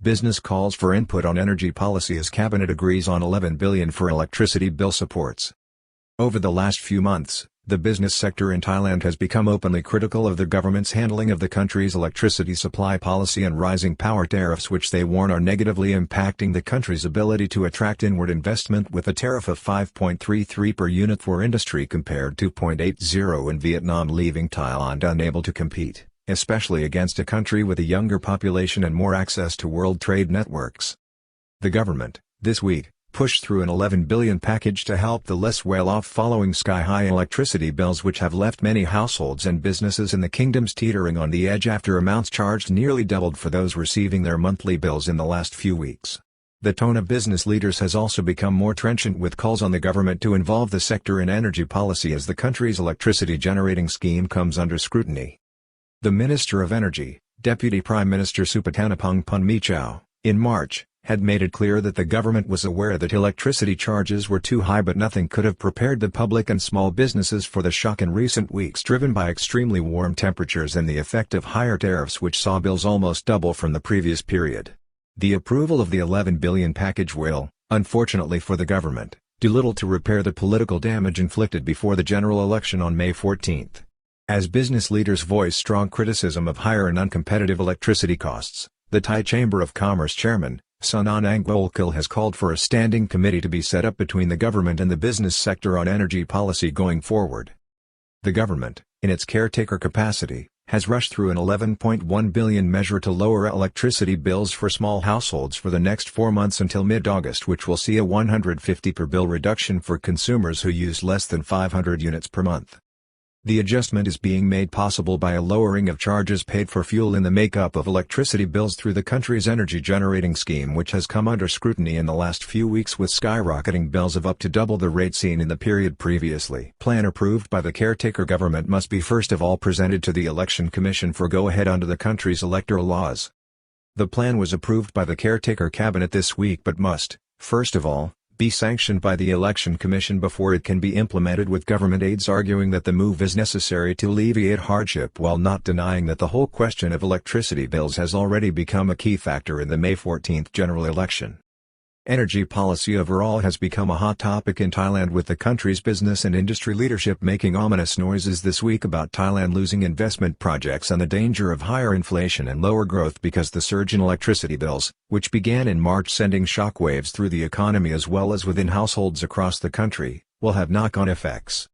Business calls for input on energy policy as Cabinet agrees on 11 billion for electricity bill supports. Over the last few months, the business sector in Thailand has become openly critical of the government's handling of the country's electricity supply policy and rising power tariffs, which they warn are negatively impacting the country's ability to attract inward investment, with a tariff of 5.33 per unit for industry compared to 0.80 in Vietnam, leaving Thailand unable to compete, especially against a country with a younger population and more access to world trade networks. The government, this week, pushed through an 11 billion package to help the less well-off following sky-high electricity bills, which have left many households and businesses in the kingdoms teetering on the edge after amounts charged nearly doubled for those receiving their monthly bills in the last few weeks. The tone of business leaders has also become more trenchant, with calls on the government to involve the sector in energy policy as the country's electricity generating scheme comes under scrutiny. The Minister of Energy, Deputy Prime Minister Supathanapong Punmichau, in March, had made it clear that the government was aware that electricity charges were too high, but nothing could have prepared the public and small businesses for the shock in recent weeks driven by extremely warm temperatures and the effect of higher tariffs, which saw bills almost double from the previous period. The approval of the 11 billion package will, unfortunately for the government, do little to repair the political damage inflicted before the general election on May 14. As business leaders voice strong criticism of higher and uncompetitive electricity costs, the Thai Chamber of Commerce chairman, Sunan Angwolkil, has called for a standing committee to be set up between the government and the business sector on energy policy going forward. The government, in its caretaker capacity, has rushed through an 11.1 billion measure to lower electricity bills for small households for the next 4 months until mid-August, which will see a 150 per bill reduction for consumers who use less than 500 units per month. The adjustment is being made possible by a lowering of charges paid for fuel in the makeup of electricity bills through the country's energy generating scheme, which has come under scrutiny in the last few weeks, with skyrocketing bills of up to double the rate seen in the period previously. Plan approved by the caretaker government must be first of all presented to the Election Commission for go-ahead under the country's electoral laws. The plan was approved by the caretaker cabinet this week but must, first of all, be sanctioned by the Election Commission before it can be implemented, with government aides arguing that the move is necessary to alleviate hardship, while not denying that the whole question of electricity bills has already become a key factor in the May 14 general election. Energy policy overall has become a hot topic in Thailand, with the country's business and industry leadership making ominous noises this week about Thailand losing investment projects and the danger of higher inflation and lower growth because the surge in electricity bills, which began in March sending shockwaves through the economy as well as within households across the country, will have knock-on effects.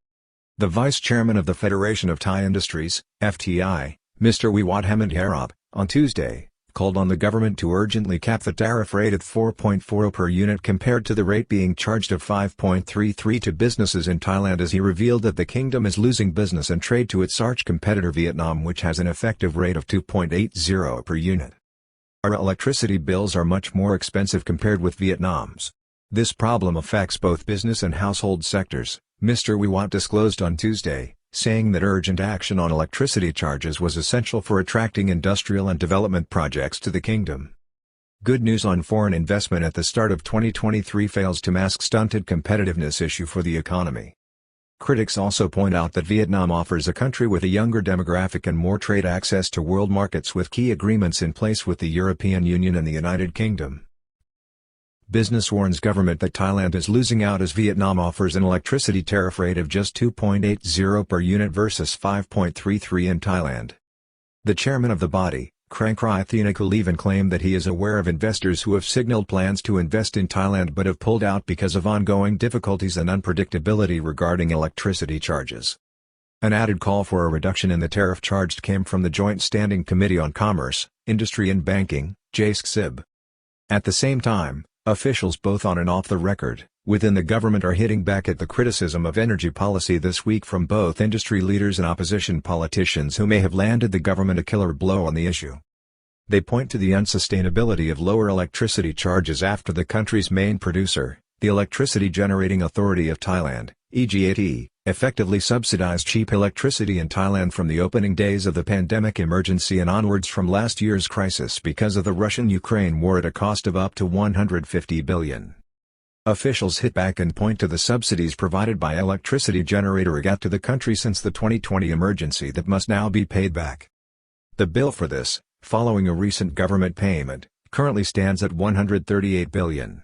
The vice chairman of the Federation of Thai Industries, FTI, Mr. Wiwat Hemantharop, on Tuesday, called on the government to urgently cap the tariff rate at 4.40 per unit compared to the rate being charged of 5.33 to businesses in Thailand, as he revealed that the kingdom is losing business and trade to its arch competitor Vietnam, which has an effective rate of 2.80 per unit. Our electricity bills are much more expensive compared with Vietnam's. This problem affects both business and household sectors, Mr. Wiwat disclosed on Tuesday, saying that urgent action on electricity charges was essential for attracting industrial and development projects to the kingdom. Good news on foreign investment at the start of 2023 fails to mask stunted competitiveness issue for the economy. Critics also point out that Vietnam offers a country with a younger demographic and more trade access to world markets, with key agreements in place with the European Union and the United Kingdom. Business warns government that Thailand is losing out as Vietnam offers an electricity tariff rate of just 2.80 per unit versus 5.33 in Thailand. The chairman of the body, Krangkrai even claimed that he is aware of investors who have signaled plans to invest in Thailand but have pulled out because of ongoing difficulties and unpredictability regarding electricity charges. An added call for a reduction in the tariff charged came from the Joint Standing Committee on Commerce, Industry and Banking, JSCB. At the same time, officials both on and off the record, within the government, are hitting back at the criticism of energy policy this week from both industry leaders and opposition politicians who may have landed the government a killer blow on the issue. They point to the unsustainability of lower electricity charges after the country's main producer, the Electricity Generating Authority of Thailand, EGAT, effectively subsidized cheap electricity in Thailand from the opening days of the pandemic emergency and onwards from last year's crisis because of the Russian-Ukraine war at a cost of up to 150 billion. Officials hit back and point to the subsidies provided by electricity generator EGAT to the country since the 2020 emergency that must now be paid back. The bill for this, following a recent government payment, currently stands at 138 billion.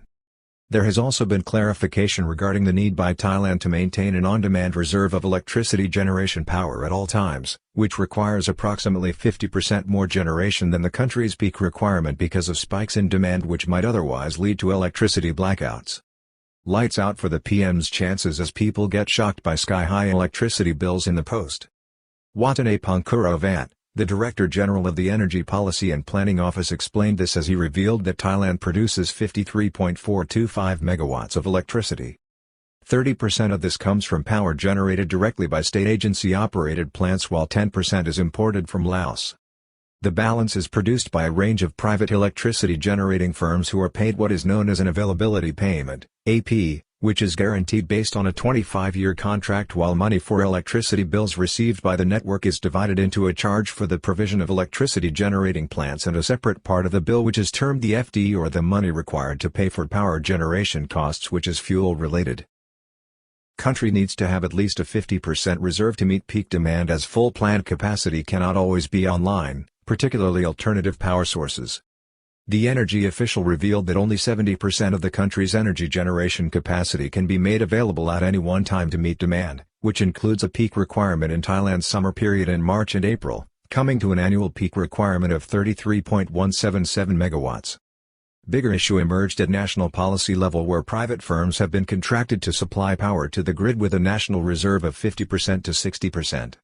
There has also been clarification regarding the need by Thailand to maintain an on-demand reserve of electricity generation power at all times, which requires approximately 50% more generation than the country's peak requirement because of spikes in demand which might otherwise lead to electricity blackouts. Lights out for the PM's chances as people get shocked by sky-high electricity bills in the post. Watane Pongkuravat, the Director General of the Energy Policy and Planning Office, explained this as he revealed that Thailand produces 53.425 megawatts of electricity. 30% of this comes from power generated directly by state agency-operated plants while 10% is imported from Laos. The balance is produced by a range of private electricity generating firms who are paid what is known as an availability payment, AP, which is guaranteed based on a 25-year contract, while money for electricity bills received by the network is divided into a charge for the provision of electricity generating plants and a separate part of the bill which is termed the FD, or the money required to pay for power generation costs, which is fuel related. Country needs to have at least a 50% reserve to meet peak demand as full plant capacity cannot always be online, particularly alternative power sources. The energy official revealed that only 70% of the country's energy generation capacity can be made available at any one time to meet demand, which includes a peak requirement in Thailand's summer period in March and April, coming to an annual peak requirement of 33.177 megawatts. Bigger issue emerged at national policy level, where private firms have been contracted to supply power to the grid with a national reserve of 50% to 60%.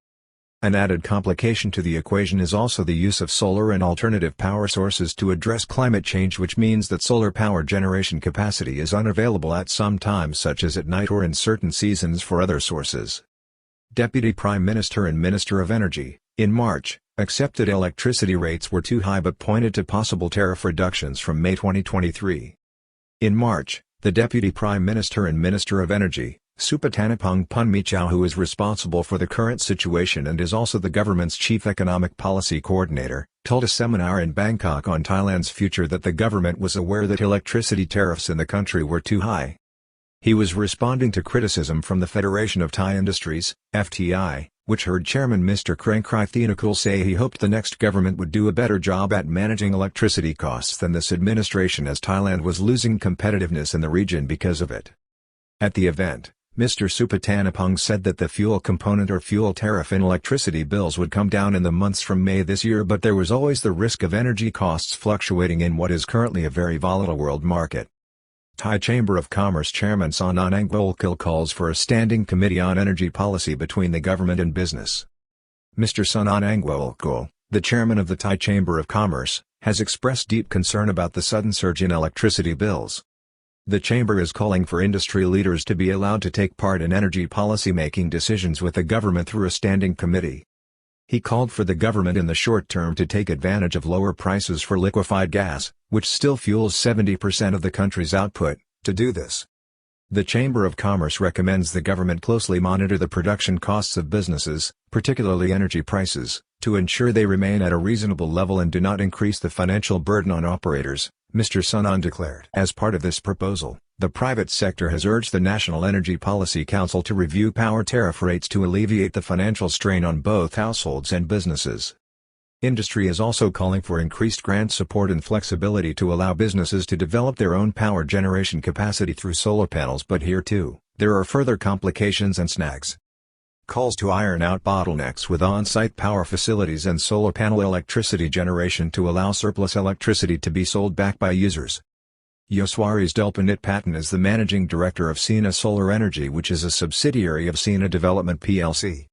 An added complication to the equation is also the use of solar and alternative power sources to address climate change, which means that solar power generation capacity is unavailable at some times, such as at night or in certain seasons for other sources. Deputy Prime Minister and Minister of Energy, in March, accepted electricity rates were too high but pointed to possible tariff reductions from May 2023. In March, the Deputy Prime Minister and Minister of Energy, Supathanapong Punmichau, who is responsible for the current situation and is also the government's chief economic policy coordinator, told a seminar in Bangkok on Thailand's future that the government was aware that electricity tariffs in the country were too high. He was responding to criticism from the Federation of Thai Industries, FTI, which heard Chairman Mr. Krangkrithinakul say he hoped the next government would do a better job at managing electricity costs than this administration, as Thailand was losing competitiveness in the region because of it. At the event, Mr. Supathanapong said that the fuel component or fuel tariff in electricity bills would come down in the months from May this year, but there was always the risk of energy costs fluctuating in what is currently a very volatile world market. Thai Chamber of Commerce Chairman Sanan Angwolkil calls for a standing committee on energy policy between the government and business. Mr. Sanan Angwolkil, the chairman of the Thai Chamber of Commerce, has expressed deep concern about the sudden surge in electricity bills. The chamber is calling for industry leaders to be allowed to take part in energy policy-making decisions with the government through a standing committee. He called for the government in the short term to take advantage of lower prices for liquefied gas, which still fuels 70% of the country's output, to do this. The Chamber of Commerce recommends the government closely monitor the production costs of businesses, particularly energy prices, to ensure they remain at a reasonable level and do not increase the financial burden on operators, Mr. Sanan declared. As part of this proposal, the private sector has urged the National Energy Policy Council to review power tariff rates to alleviate the financial strain on both households and businesses. Industry is also calling for increased grant support and flexibility to allow businesses to develop their own power generation capacity through solar panels, but here too, there are further complications and snags. Calls to iron out bottlenecks with on-site power facilities and solar panel electricity generation to allow surplus electricity to be sold back by users. Yoswaris Delpanit Patton is the managing director of Sina Solar Energy, which is a subsidiary of Sina Development plc.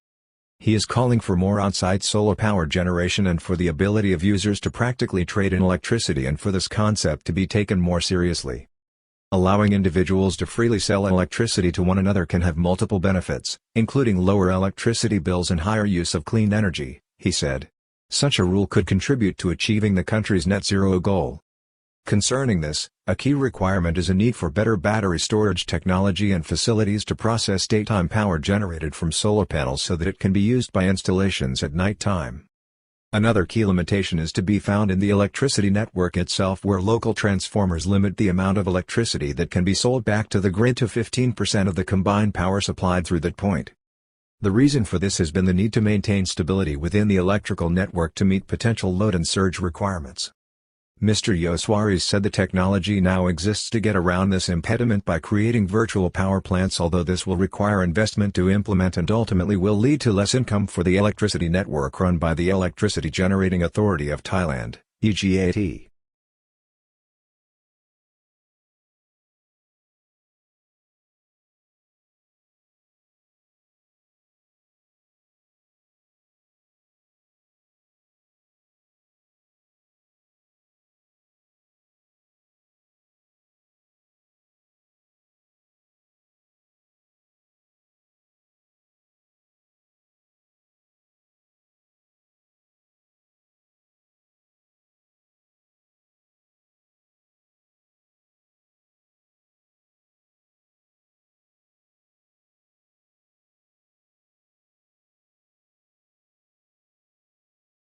He is calling for more on-site solar power generation and for the ability of users to practically trade in electricity, and for this concept to be taken more seriously. Allowing individuals to freely sell electricity to one another can have multiple benefits, including lower electricity bills and higher use of clean energy, he said. Such a rule could contribute to achieving the country's net zero goal. Concerning this, a key requirement is a need for better battery storage technology and facilities to process daytime power generated from solar panels so that it can be used by installations at night time. Another key limitation is to be found in the electricity network itself, where local transformers limit the amount of electricity that can be sold back to the grid to 15% of the combined power supplied through that point. The reason for this has been the need to maintain stability within the electrical network to meet potential load and surge requirements. Mr. Yoswaris said the technology now exists to get around this impediment by creating virtual power plants, although this will require investment to implement and ultimately will lead to less income for the electricity network run by the Electricity Generating Authority of Thailand, EGAT.